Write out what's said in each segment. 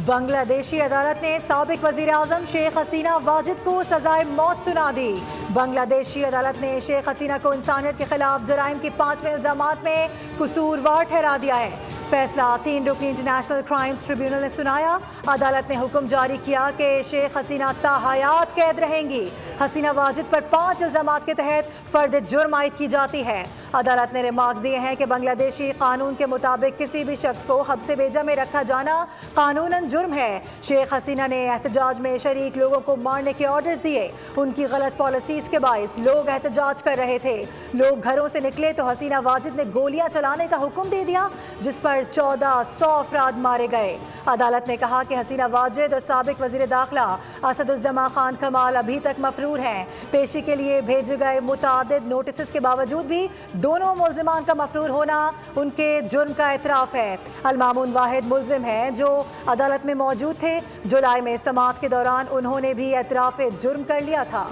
बांग्लादेशी अदालत ने साबिक वजीर आजम शेख हसीना वाजिद को सजाए मौत सुना दी। बांग्लादेशी अदालत ने शेख हसीना को इंसानियत के खिलाफ जराइम के 5वें इल्जामात में कसूरवार ठहरा दिया है। फैसला 3 रुकनी इंटरनेशनल क्राइम्स ट्रिब्यूनल ने सुनाया। अदालत ने हुक्म जारी किया कि शेख हसीना ताहयात कैद रहेंगी। हसीना वाजिद पर 5 इल्जामात के तहत फर्द जुर्म आयद की जाती है। अदालत ने रिमार्क्स दिए हैं कि बांग्लादेशी कानून के मुताबिक किसी भी शख्स को हब्से बेजा में रखा जाना कानूनन जुर्म है। शेख हसीना ने एहतजाज में शरीक लोगों को मारने के ऑर्डर्स दिए। उनकी गलत पॉलिसीज के बायस लोग एहतजाज कर रहे थे। लोग घरों से निकले तो हसीना वाजिद ने गोलियां चलाने का हुक्म दे दिया, जिस पर 1400 अफराद मारे गए। अदालत ने कहा कि हसीना वाजिद और साबिक वजीर दाखिला असदुज़्ज़मा खान कमाल अभी तक मफरूर हैं। पेशी के लिए भेजे गए मुतादिद नोटिस के बावजूद भी दोनों मुल्जिमान का मफरूर होना उनके जुर्म का एतराफ़ है। अलमामून वाहिद मुल्जिम हैं जो अदालत में मौजूद थे। जुलाई में समाअत के दौरान उन्होंने भी एतराफ़ जुर्म कर लिया था।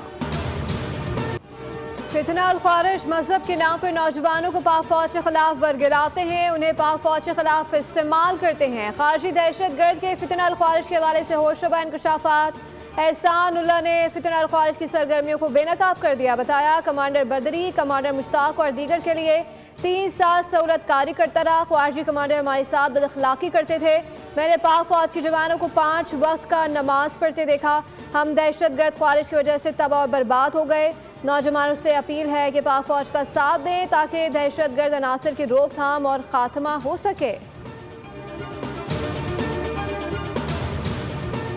फितना और ख्वारिश मजहब के नाम पर नौजवानों को पाक फौज के खिलाफ बरगलाते हैं, उन्हें पाक फौज के खिलाफ इस्तेमाल करते हैं। खारजी दहशत गर्द के फितना और ख्वारिश के हवाले से होशरुबा इंकशाफात। एहसान उल्लाह ने फितना और ख्वारिश की सरगर्मियों को बेनकाब कर दिया। बताया कमांडर बदरी, कमांडर मुश्ताक और दीगर के लिए 3 साल सहूलत कारी करता रहा। ख्वारिजी कमांडर हमारे साथ बदअखलाकी करते थे। मैंने पाक फौज के जवानों को 5 वक्त का नमाज पढ़ते देखा। हम दहशत गर्द ख्वारिश की वजह से तबाह और बर्बाद हो गए। नौजवानों से अपील है कि पाक फौज का साथ दें ताकि दहशत गर्द अनासर की रोकथाम और खात्मा हो सके।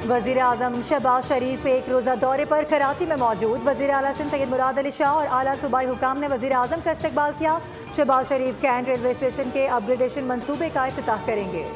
वज़ीर आज़म शहबाज शरीफ एक रोज़ा दौरे पर कराची में मौजूद। वज़ीर आला सिंध सैयद मुराद अली शाह और आला सूबाई हुकाम ने वज़ीर आज़म का इस्तकबाल किया। शहबाज शरीफ कैंट रेलवे स्टेशन के अपग्रेडेशन मंसूबे का इफ्तिताह करेंगे।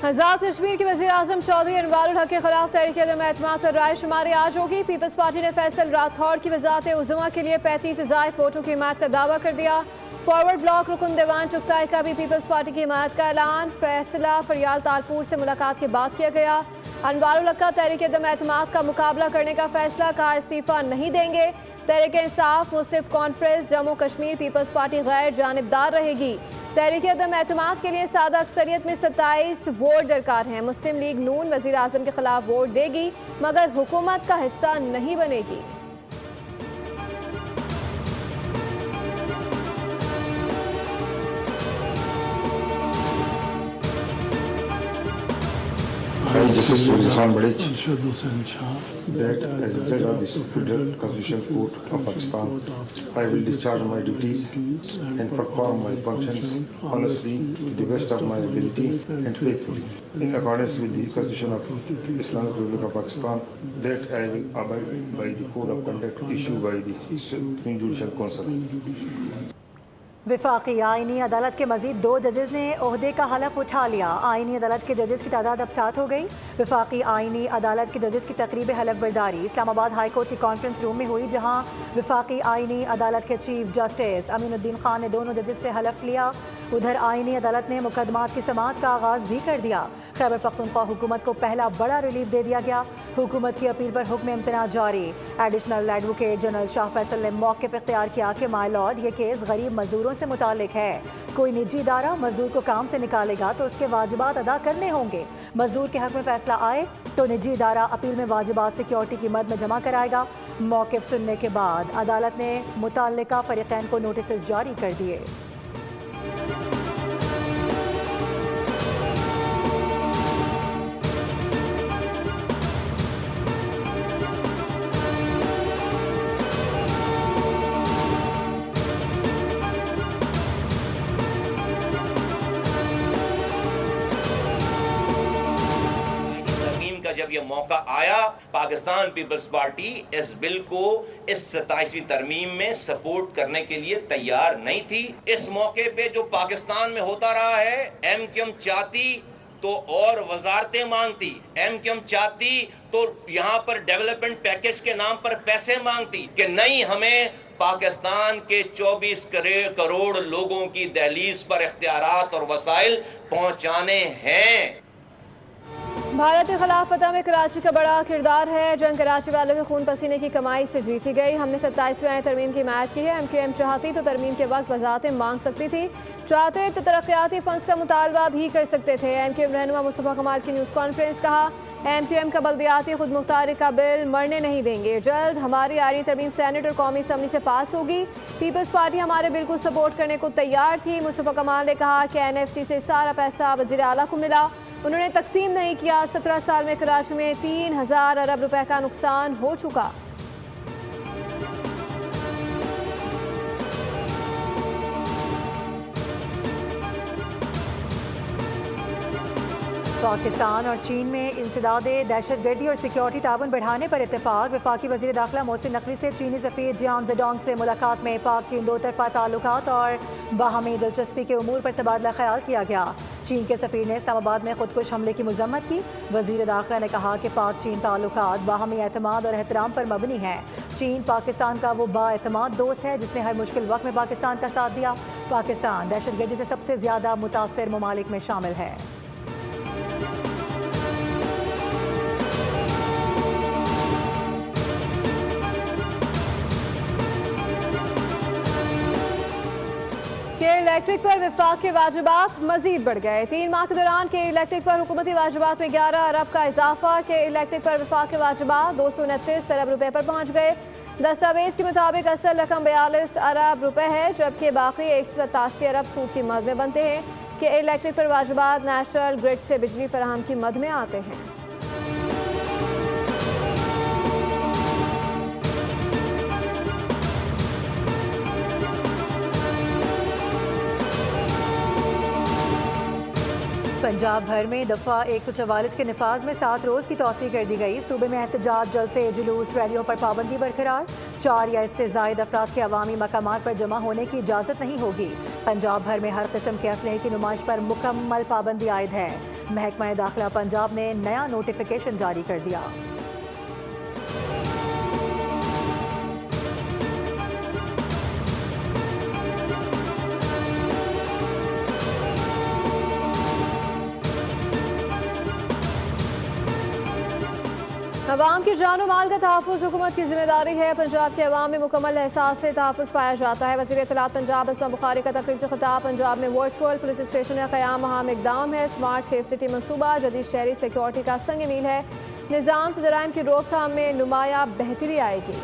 आज़ाद कश्मीर के वज़ीर आज़म चौधरी अनवारुल हक के खिलाफ तहरीक अदम-ए-एतमाद पर राय शुमारी आज होगी। पीपल्स पार्टी ने फैसल राठौड़ की वज़ारत उज़्मा के लिए 35 से ज़ायद वोटों की हिमायत का दावा कर दिया। फॉरवर्ड ब्लॉक रुकन दीवान चुगताई का भी पीपल्स पार्टी की हिमायत का ऐलान। फैसला फरियाल तालपुर से मुलाकात के बाद किया गया। अनवारुल हक का तहरीक अदम-ए-एतमाद का मुकाबला करने का फैसला, कहा इस्तीफा नहीं देंगे। Tehreek Insaf, Muslim Conference, Jammu Kashmir Peoples Party गैर जानिबदार रहेगी। तहरीक अदम-ए-एतमाद के लिए सादा अक्सरियत में 27 वोट दरकार हैं। मुस्लिम लीग नून वज़ीर आज़म के खिलाफ वोट देगी मगर हुकूमत का हिस्सा नहीं बनेगी। Justice Khan Bridge, that as a judge of the Federal Constitutional Court of Pakistan, I will discharge my duties and perform my functions honestly, to the best of my ability and faithfully, in accordance with the Constitution of Islamic Republic of Pakistan, that I will abide by the code of conduct issued by the Supreme Judicial Council. वफाकी आइनी अदालत के मजीद 2 जजेस ने ओहदे का हलफ उठा लिया। आइनी अदालत के जजेस की तादाद अब 7 हो गई। वफाकी आइनी अदालत के जजेस की तकरीब हलफ बर्दारी इस्लामाबाद हाई कोर्ट के कॉन्फ्रेंस रूम में हुई, जहां वफाकी आइनी अदालत के चीफ जस्टिस अमीनुद्दीन खान ने दोनों जजेस से हलफ लिया। उधर आइनी अदालत ने मुकदमात की समाअत का आगाज़ भी कर दिया। खैबर पख्तूनख्वा हुकूमत को पहला बड़ा रिलीफ दे दिया गया। हुकूमत की अपील पर हुक्म इम्तना जारी। Additional advocate general Shah Faisal ने मौक़िफ़ इख्तियार किया कि माय लॉर्ड, ये केस गरीब मजदूरों से मुतालिक है। कोई निजी इदारा मजदूर को काम से निकालेगा तो उसके वाजिबात अदा करने होंगे। मजदूर के हक में फैसला आए तो निजी इदारा अपील में वाजिबात सिक्योरिटी की मद में जमा कराएगा। मौक़िफ़ सुनने के बाद अदालत ने मुतल्लिका फरीक़ैन को नोटिस जारी कर दिए। जब यह मौका आया, पाकिस्तान पीपल्स पार्टी इस बिल को इस 27वीं तरमीम में सपोर्ट करने के लिए तैयार नहीं थी। इस मौके पे जो पाकिस्तान में होता रहा है, एमक्यूएम चाहती तो और वजारतें मांगती, MQM चाहती तो यहाँ पर डेवलपमेंट पैकेज के नाम पर पैसे मांगती कि नहीं, हमें पाकिस्तान के 24 करोड़ लोगों की दहलीज पर इख्तियारात और वसाइल पहुंचाने हैं। भारत के खिलाफ फतह में कराची का बड़ा किरदार है। जंग कराची वालों के खून पसीने की कमाई से जीती गई। हमने 27वें तरमीम की हिमायत की है। MQM चाहती तो तरमीम के वक्त वजाहतें मांग सकती थी, चाहते तो तरक्याती फंड्स का मुतालबा भी कर सकते थे। MQM रहनुमा मुस्तफा कमाल की न्यूज़ कॉन्फ्रेंस। कहा, MQM का बल्दियाती खुद मुख्तारी का बिल मरने नहीं देंगे। जल्द हमारी आईनी तरमीम सेनेट और कौमी असम्बली से पास होगी। पीपल्स पार्टी हमारे बिल को सपोर्ट करने को तैयार थी। मुस्तफा कमाल ने कहा कि NFC से सारा पैसा वज़ीर आला को मिला, उन्होंने तकसीम नहीं किया। 17 साल में कराची में 3000 अरब रुपए का नुकसान हो चुका। पाकिस्तान और चीन में इंसदादे दहशतगर्दी और सिक्योरिटी ताउन बढ़ाने पर इत्तेफाक। वफाकी वज़ीर दाखिला मोहसिन नकवी से चीनी सफ़ीर जियान ज़ेडोंग से मुलाकात में पाक चीन दो तरफ़ा ताल्लुकात और बाहमी दिलचस्पी के उमूर पर तबादला ख्याल किया गया। चीन के सफ़ीर ने इस्लामाबाद में खुदकुश हमले की मज़म्मत की। वज़ीर दाखिला ने कहा कि पाक चीन ताल्लुकात बाहमी एतमाद और एहतराम पर मबनी है। चीन पाकिस्तान का वो बाएतमाद दोस्त है जिसने हर मुश्किल वक्त में पाकिस्तान का साथ दिया। पाकिस्तान दहशतगर्दी से सबसे ज़्यादा मुतासर ममालिक में शामिल है। के इलेक्ट्रिक पर विफाक के वाजिबात मजीद बढ़ गए। 3 माह के दौरान के इलेक्ट्रिक पर हुकूमती वाजिबात में 11 अरब का इजाफा। के इलेक्ट्रिक पर विफाक के वाजिबात 229 अरब रुपए पर पहुंच गए। दस्तावेज के मुताबिक असल रकम 42 अरब रुपए है, जबकि बाकी 187 अरब सूद की मद में बनते हैं। के इलेक्ट्रिक पर वाजिबात नेशनल ग्रिड से बिजली फराहम की मद में आते हैं। पंजाब भर में दफ़ा 144 के नफाज में 7 रोज़ की तौसी कर दी गई। सूबे में एहतजाज, जलसे, जुलूस, रैलियों पर पाबंदी बरकरार। 4 या इससे ज़ायद अफराद के अवामी मकामात पर जमा होने की इजाज़त नहीं होगी। पंजाब भर में हर किस्म के असलहे की नुमाइश पर मुकम्मल पाबंदी आयद है। महकमा दाखिला पंजाब ने नया नोटिफिकेशन जारी कर दिया। अवाम की जानो माल का तहफ़्फ़ुज़ हुकूमत की जिम्मेदारी है। पंजाब के अवाम में मुकम्मल एहसास से तहफ़्फ़ुज़ पाया जाता है। वज़ीर इत्तलात पंजाब अस्मा बुखारी का तकरीब से खिताब। पंजाब में वर्चुअल पुलिस स्टेशन का क़याम अहम इक़दाम है। स्मार्ट सेफ सिटी मनसूबा जदीद शहरी सिक्योरिटी का संग मील है। निज़ाम से जराइम की रोकथाम में नुमाया बेहतरी आएगी।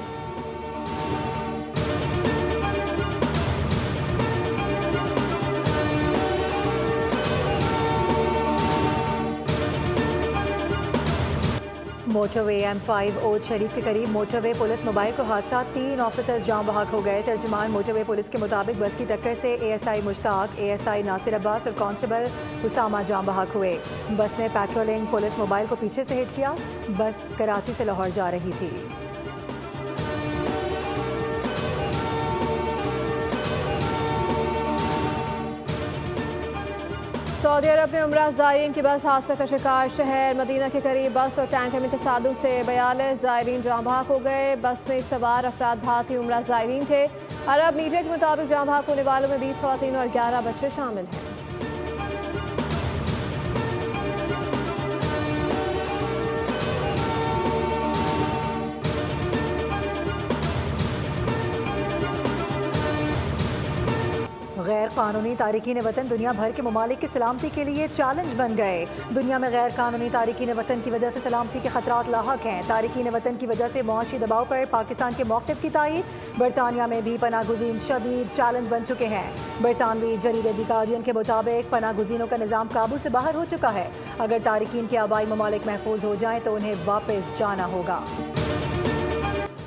मोटरवे M5 ओद शरीफ के करीब मोटरवे पुलिस मोबाइल को हादसा, 3 ऑफिसर्स जाम बहक हो गए। तर्जुमान मोटरवे पुलिस के मुताबिक बस की टक्कर से ASI मुश्ताक, ASI नासिर अब्बास और कांस्टेबल उसामा जाम बहक हुए। बस ने पेट्रोलिंग पुलिस मोबाइल को पीछे से हिट किया। बस कराची से लाहौर जा रही थी। सऊदी अरब में उम्रा ज़ायरीन की बस हादसा का शिकार। शहर मदीना के करीब बस और टैंकर में तसादुम से 42 ज़ायरीन जाम बहक हो गए। बस में सवार अफराद भारतीय उम्रा ज़ायरीन थे। अरब मीडिया के मुताबिक जाम बहक होने वालों में 20 ख़वातीन और 11 बच्चे शामिल हैं। गैर कानूनी तारिकीन वतन दुनिया भर के ममालिक की सलामती के लिए चैलेंज बन गए। दुनिया में गैर कानूनी तारिकीन वतन की वजह से सलामती के खतरात लाहक हैं। तारिकीन वतन की वजह से मुआशी दबाव पर पाकिस्तान के मौक़िफ़ की तायीद। बरतानिया में भी पनाहगुज़ीन शदीद चैलेंज बन चुके हैं। बरतानवी जरीदे द गार्डियन के मुताबिक पनाहगुज़ीनों का निज़ाम काबू से बाहर हो चुका है। अगर तारिकीन के आबाई ममालिक महफूज हो जाएँ तो उन्हें वापस जाना होगा।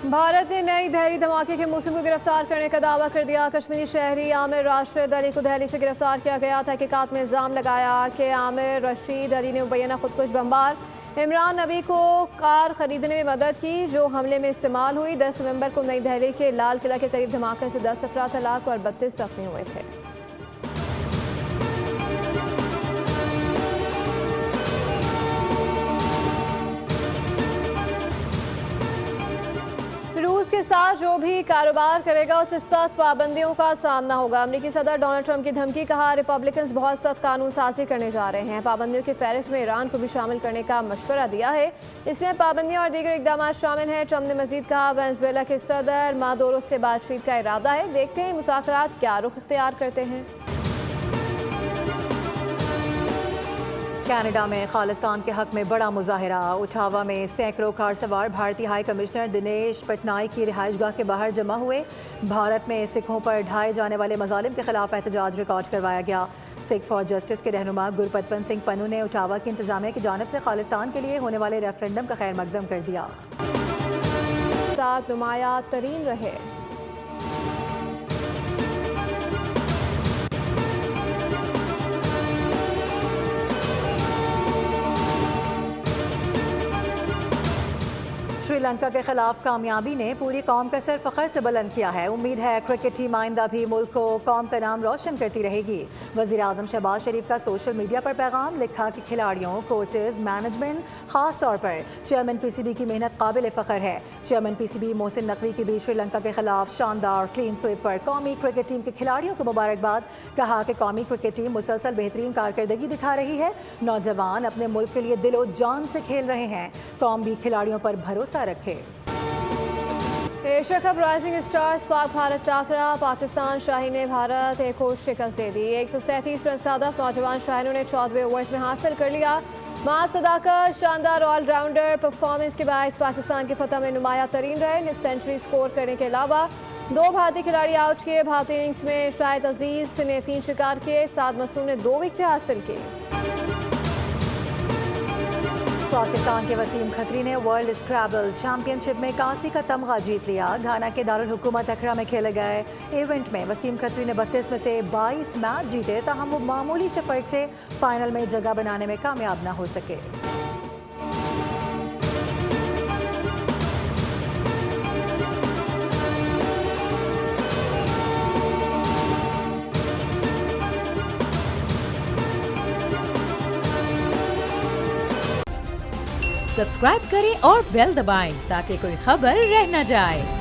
भारत ने नई दहली धमाके के मौसम को गिरफ्तार करने का दावा कर दिया। कश्मीरी शहरी आमिर राशिद अली को दहली से गिरफ्तार किया गया। तहकीकात में इल्ज़ाम लगाया कि आमिर रशीद अली ने मुबैना खुदकुश बमबार इमरान नबी को कार खरीदने में मदद की जो हमले में इस्तेमाल हुई। 10 नवंबर को नई दहली के लाल किला के करीब धमाके से 10 अफराद हलाक और 32 जख्मी हुए थे। साथ जो भी कारोबार करेगा उसे सख्त पाबंदियों का सामना होगा। अमेरिकी सदर डोनाल्ड ट्रंप की धमकी, कहा रिपब्लिकन्स बहुत सख्त कानून साजी करने जा रहे हैं। पाबंदियों की फहरिस्त में ईरान को भी शामिल करने का मशवरा दिया है। इसमें पाबंदियां और दीगर इकदाम शामिल हैं। ट्रंप ने मजीद कहा वेनेजुएला के सदर मादुरो से बातचीत का इरादा है। देखते हैं मुज़ाकरात क्या रुख इख्तियार करते हैं। कनाडा में खालिस्तान के हक में बड़ा मुजाहरा। ओटावा में सैकड़ों कार सवार भारतीय हाई कमिश्नर दिनेश पटनायक की रिहाइशगाह के बाहर जमा हुए। भारत में सिखों पर ढाए जाने वाले मजालिम के खिलाफ एहतजाज रिकॉर्ड करवाया गया। सिख फॉर जस्टिस के रहनुमा गुरपतवंत सिंह पन्नू ने ओटावा की इंतजामिया की जानिब से खालिस्तान के लिए होने वाले रेफरेंडम का खैर मकदम कर दिया। साथ नुमाया तरीन रहे। श्रीलंका के खिलाफ कामयाबी ने पूरी कौम का सर फख्र से बुलंद किया है। उम्मीद है क्रिकेट टीम आइंदा भी मुल्क को कौम का नाम रोशन करती रहेगी। वज़ीर आज़म शहबाज शरीफ का सोशल मीडिया पर पैगाम, लिखा कि खिलाड़ियों, कोचेज, मैनेजमेंट, खास तौर पर चेयरमैन पीसीबी की मेहनत काबिल फ़ख्र है। चेयरमैन पीसीबी मोहसिन नकवी की भी श्रीलंका के खिलाफ शानदार क्लीन स्वीप पर कौमी क्रिकेट टीम के खिलाड़ियों को मुबारकबाद। कहा कि कौमी क्रिकेट टीम मुसलसल बेहतरीन कारकर्दगी दिखा रही है। नौजवान अपने मुल्क के लिए दिलो जान से खेल रहे हैं। कौम भी खिलाड़ियों पर भरोसा रखे। Asia cup rising stars Pak Bharat टाकरा, Pakistan शाही ने भारत एक और शिकस्त दे दी। 137 रन का हदफ नौजवान शाहिनों ने 14वें ओवर्स में हासिल कर लिया। मां सदाकत, शानदार ऑलराउंडर परफॉर्मेंस के बायस पाकिस्तान की फतह में नुमाया तरीन रहे। निफ सेंचुरी स्कोर करने के अलावा 2 भारतीय खिलाड़ी आउट किए। भारतीय इनिंग्स में शाहिद अजीज ने 3 शिकार किए। साद मसूम ने 2 विकेट हासिल की। पाकिस्तान के वसीम खत्री ने वर्ल्ड स्क्रैबल चैंपियनशिप में कांसी का तमगा जीत लिया। घाना के दारुल हुकूमत अकरा में खेले गए इवेंट में वसीम खत्री ने 32 में से 22 मैच जीते, ताहम वो मामूली से फर्क से फाइनल में जगह बनाने में कामयाब न हो सके। सब्सक्राइब करें और बेल दबाएं ताकि कोई खबर रह न जाए।